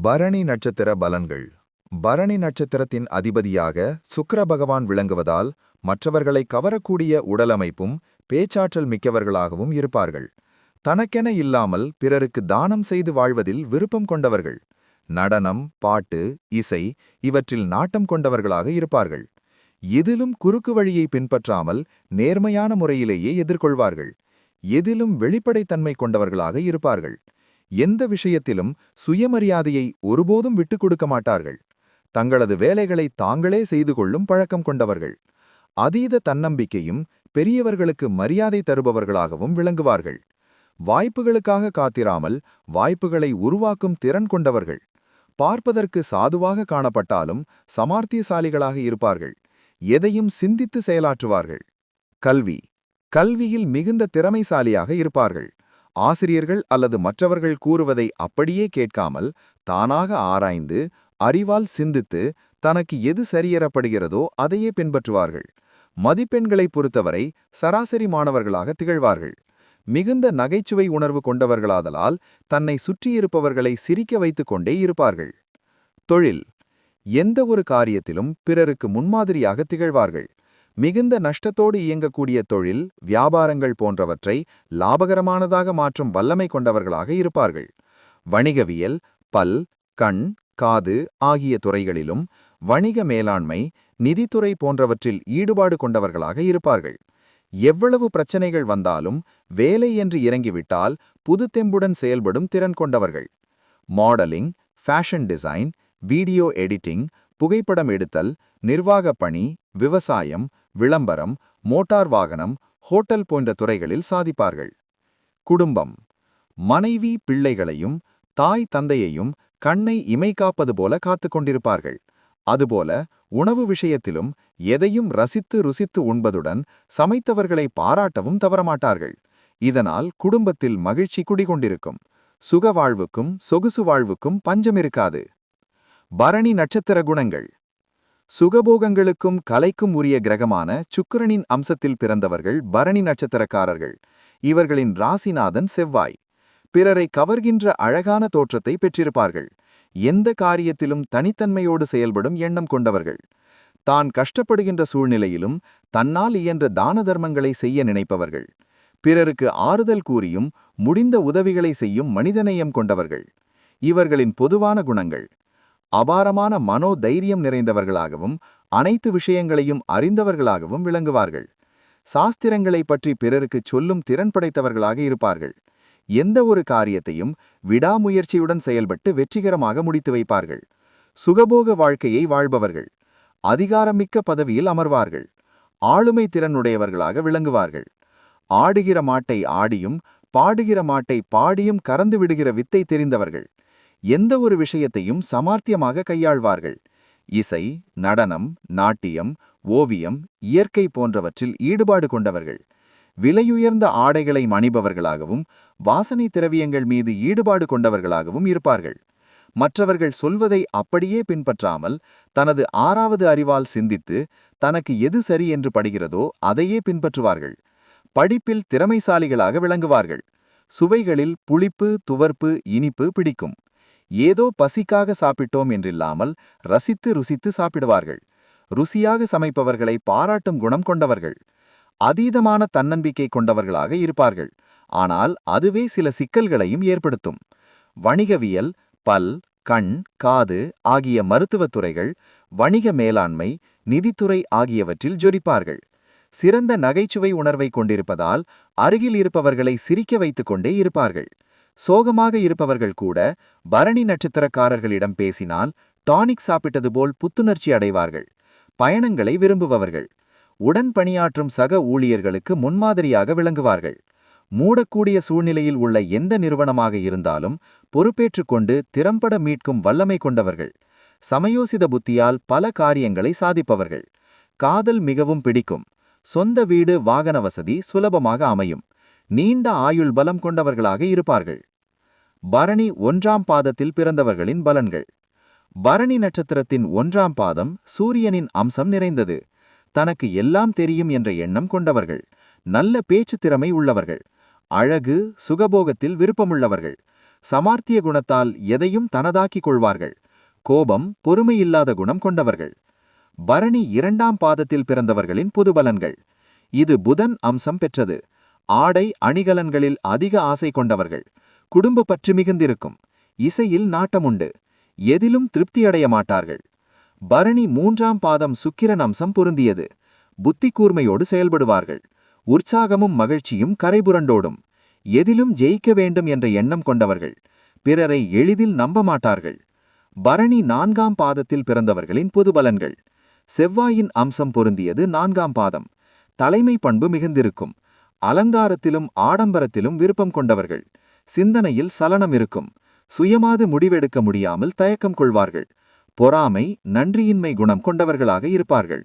பரணி நட்சத்திர பலன்கள். பரணி நட்சத்திரத்தின் அதிபதியாக சுக்கிர பகவான் விளங்குவதால் மற்றவர்களை கவரக்கூடிய உடலமைப்பும் பேச்சாற்றல் மிக்கவர்களாகவும் இருப்பார்கள். தனக்கென இல்லாமல் பிறருக்கு தானம் செய்து வாழ்வதில் விருப்பம் கொண்டவர்கள். நடனம், பாட்டு, இசை இவற்றில் நாட்டம் கொண்டவர்களாக இருப்பார்கள். எதிலும் குறுக்கு வழியை பின்பற்றாமல் நேர்மையான முறையிலேயே எதிர்கொள்வார்கள். எதிலும் வெளிப்படைத்தன்மை கொண்டவர்களாக இருப்பார்கள். எந்த விஷயத்திலும் சுயமரியாதையை ஒருபோதும் விட்டுக் கொடுக்க மாட்டார்கள். தங்களது வேலைகளை தாங்களே செய்து கொள்ளும் பழக்கம் கொண்டவர்கள். அதீத தன்னம்பிக்கையும் பெரியவர்களுக்கு மரியாதை தருபவர்களாகவும் விளங்குவார்கள். வாய்ப்புகளுக்காக காத்திராமல் வாய்ப்புகளை உருவாக்கும் திறன் கொண்டவர்கள். பார்ப்பதற்கு சாதுவாக காணப்பட்டாலும் சமார்த்தியசாலிகளாக இருப்பார்கள். எதையும் சிந்தித்து செயலாற்றுவார்கள். கல்வி. கல்வியில் மிகுந்த திறமைசாலியாக இருப்பார்கள். ஆசிரியர்கள் அல்லது மற்றவர்கள் கூறுவதை அப்படியே கேட்காமல் தானாக ஆராய்ந்து அறிவால் சிந்தித்து தனக்கு எது சரியெறப்படுகிறதோ அதையே பின்பற்றுவார்கள். மதிப்பெண்களை பொறுத்தவரை சராசரி மாணவர்களாக திகழ்வார்கள். மிகுந்த நகைச்சுவை உணர்வு கொண்டவர்களாதலால் தன்னை சுற்றியிருப்பவர்களை சிரிக்க வைத்துக் கொண்டே இருப்பார்கள். தொழில். எந்த ஒரு காரியத்திலும் பிறருக்கு முன்மாதிரியாக திகழ்வார்கள். மிகுந்த நஷ்டத்தோடு இயங்கக்கூடிய தொழில், வியாபாரங்கள் போன்றவற்றை லாபகரமானதாக மாற்றும் வல்லமை கொண்டவர்களாக இருப்பார்கள். வணிகவியல், பல், கண், காது ஆகிய துறைகளிலும் வணிக மேலாண்மை, நிதித்துறை போன்றவற்றில் ஈடுபாடு கொண்டவர்களாக இருப்பார்கள். எவ்வளவு பிரச்சனைகள் வந்தாலும் வேலை என்று இறங்கிவிட்டால் புதுத்தெம்புடன் செயல்படும் திறன் கொண்டவர்கள். Modelling, fashion design, video editing, புகைப்படம் எடுத்தல், நிர்வாகப் பணி, விவசாயம், விளம்பரம், மோட்டார் வாகனம், ஹோட்டல் போன்ற துறைகளில் சாதிப்பார்கள். குடும்பம். மனைவி பிள்ளைகளையும் தாய் தந்தையையும் கண்ணை இமைக்காப்பது போல காத்து கொண்டிருப்பார்கள். அதுபோல உணவு விஷயத்திலும் எதையும் ரசித்து ருசித்து உண்பதுடன் சமைத்தவர்களை பாராட்டவும் தவறமாட்டார்கள். இதனால் குடும்பத்தில் மகிழ்ச்சி குடிகொண்டிருக்கும். சுக வாழ்வுக்கும் சொகுசு வாழ்வுக்கும் பஞ்சமிருக்காது. பரணி நட்சத்திர குணங்கள். சுகபோகங்களுக்கும் கலைக்கும் உரிய கிரகமான சுக்கிரனின் அம்சத்தில் பிறந்தவர்கள் பரணி நட்சத்திரக்காரர்கள். இவர்களின் ராசிநாதன் செவ்வாய். பிறரை கவர்கின்ற அழகான தோற்றத்தை பெற்றிருப்பார்கள். எந்த காரியத்திலும் தனித்தன்மையோடு செயல்படும் எண்ணம் கொண்டவர்கள். தான் கஷ்டப்படுகின்ற சூழ்நிலையிலும் தன்னால் இயன்ற தான தர்மங்களை செய்ய நினைப்பவர்கள். பிறருக்கு ஆறுதல் கூறியும் முடிந்த உதவிகளை செய்யும் மனிதநேயம் கொண்டவர்கள். இவர்களின் பொதுவான குணங்கள்: அபாரமான மனோ தைரியம் நிறைந்தவர்களாகவும் அனைத்து விஷயங்களையும் அறிந்தவர்களாகவும் விளங்குவார்கள். சாஸ்திரங்களை பற்றி பிறருக்கு சொல்லும் திறன் படைத்தவர்களாக இருப்பார்கள். எந்த ஒரு காரியத்தையும் விடாமுயற்சியுடன் செயல்பட்டு வெற்றிகரமாக முடித்து வைப்பார்கள். சுகபோக வாழ்க்கையை வாழ்பவர்கள். அதிகாரமிக்க பதவியில் அமர்வார்கள். ஆளுமை திறனுடையவர்களாக விளங்குவார்கள். ஆடுகிற மாட்டை ஆடியும் பாடுகிற மாட்டை பாடியும் கறந்து விடுகிற வித்தை தெரிந்தவர்கள். எந்த ஒரு விஷயத்தையும் சமார்த்தியமாக கையாள்வார்கள். இசை, நடனம், நாட்டியம், ஓவியம், இயற்கை போன்றவற்றில் ஈடுபாடு கொண்டவர்கள். விலையுயர்ந்த ஆடைகளை அணிபவர்களாகவும் வாசனை திரவியங்கள் மீது ஈடுபாடு கொண்டவர்களாகவும் இருப்பார்கள். மற்றவர்கள் சொல்வதை அப்படியே பின்பற்றாமல் தனது ஆறாவது அறிவால் சிந்தித்து தனக்கு எது சரி என்று படுகிறதோ அதையே பின்பற்றுவார்கள். படிப்பில் திறமைசாலிகளாக விளங்குவார்கள். சுவைகளில் புளிப்பு, துவர்ப்பு, இனிப்பு பிடிக்கும். ஏதோ பசிக்காக சாப்பிட்டோம் என்றில்லாமல் ரசித்து ருசித்து சாப்பிடுவார்கள். ருசியாக சமைப்பவர்களை பாராட்டும் குணம் கொண்டவர்கள். அதீதமான தன்னம்பிக்கை கொண்டவர்களாக இருப்பார்கள். ஆனால் அதுவே சில சிக்கல்களையும் ஏற்படுத்தும். வணிகவியல், பல், கண், காது ஆகிய மருத்துவத் துறைகள், வணிக மேலாண்மை, நிதித்துறை ஆகியவற்றில் ஜொலிப்பார்கள். சிறந்த நகைச்சுவை உணர்வை கொண்டிருப்பதால் அருகில் இருப்பவர்களை சிரிக்க வைத்துக் கொண்டே இருப்பார்கள். சோகமாக இருப்பவர்கள் கூட பரணி நட்சத்திரக்காரர்களிடம் பேசினால் டானிக் சாப்பிட்டது போல் புத்துணர்ச்சி அடைவார்கள். பயணங்களை விரும்புபவர்கள். உடன் பணியாற்றும் சக ஊழியர்களுக்கு முன்மாதிரியாக விளங்குவார்கள். மூடக்கூடிய சூழ்நிலையில் உள்ள எந்த நிறுவனமாக இருந்தாலும் பொறுப்பேற்றுக்கொண்டு திறம்பட மீட்கும் வல்லமை கொண்டவர்கள். சமயோசித புத்தியால் பல காரியங்களை சாதிப்பவர்கள். காதல் மிகவும் பிடிக்கும். சொந்த வீடு, வாகன வசதி சுலபமாக அமையும். நீண்ட ஆயுள் பலம் கொண்டவர்களாக இருப்பார்கள். பரணி 1ஆம் பாதத்தில் பிறந்தவர்களின் பலன்கள். பரணி நட்சத்திரத்தின் 1ஆம் பாதம் சூரியனின் அம்சம் நிறைந்தது. தனக்கு எல்லாம் தெரியும் என்ற எண்ணம் கொண்டவர்கள். நல்ல பேச்சு திறமை உள்ளவர்கள். அழகு, சுகபோகத்தில் விருப்பமுள்ளவர்கள். சமார்த்திய குணத்தால் எதையும் தனதாக்கிக் கொள்வார்கள். கோபம், பொறுமையில்லாத குணம் கொண்டவர்கள். பரணி 2ஆம் பாதத்தில் பிறந்தவர்களின் பொதுபலன்கள். இது புதன் அம்சம் பெற்றது. ஆடை அணிகலன்களில் அதிக ஆசை கொண்டவர்கள். குடும்ப பற்று மிகுந்திருக்கும். இசையில் நாட்டமுண்டு. எதிலும் திருப்தியடைய மாட்டார்கள். பரணி 3ஆம் பாதம் சுக்கிரன் அம்சம் பொருந்தியது. புத்தி கூர்மையோடு செயல்படுவார்கள். உற்சாகமும் மகிழ்ச்சியும் கரைபுரண்டோடும். எதிலும் ஜெயிக்க வேண்டும் என்ற எண்ணம் கொண்டவர்கள். பிறரை எளிதில் நம்ப மாட்டார்கள். பரணி 4ஆம் பாதத்தில் பிறந்தவர்களின் பொதுபலன்கள். செவ்வாயின் அம்சம் பொருந்தியது 4ஆம் பாதம். தலைமை பண்பு மிகுந்திருக்கும். அலங்காரத்திலும் ஆடம்பரத்திலும் விருப்பம் கொண்டவர்கள். சிந்தனையில் சலனம் இருக்கும். சுயமாது முடிவெடுக்க முடியாமல் தயக்கம் கொள்வார்கள். பொறாமை, நன்றியின்மை குணம் கொண்டவர்களாக இருப்பார்கள்.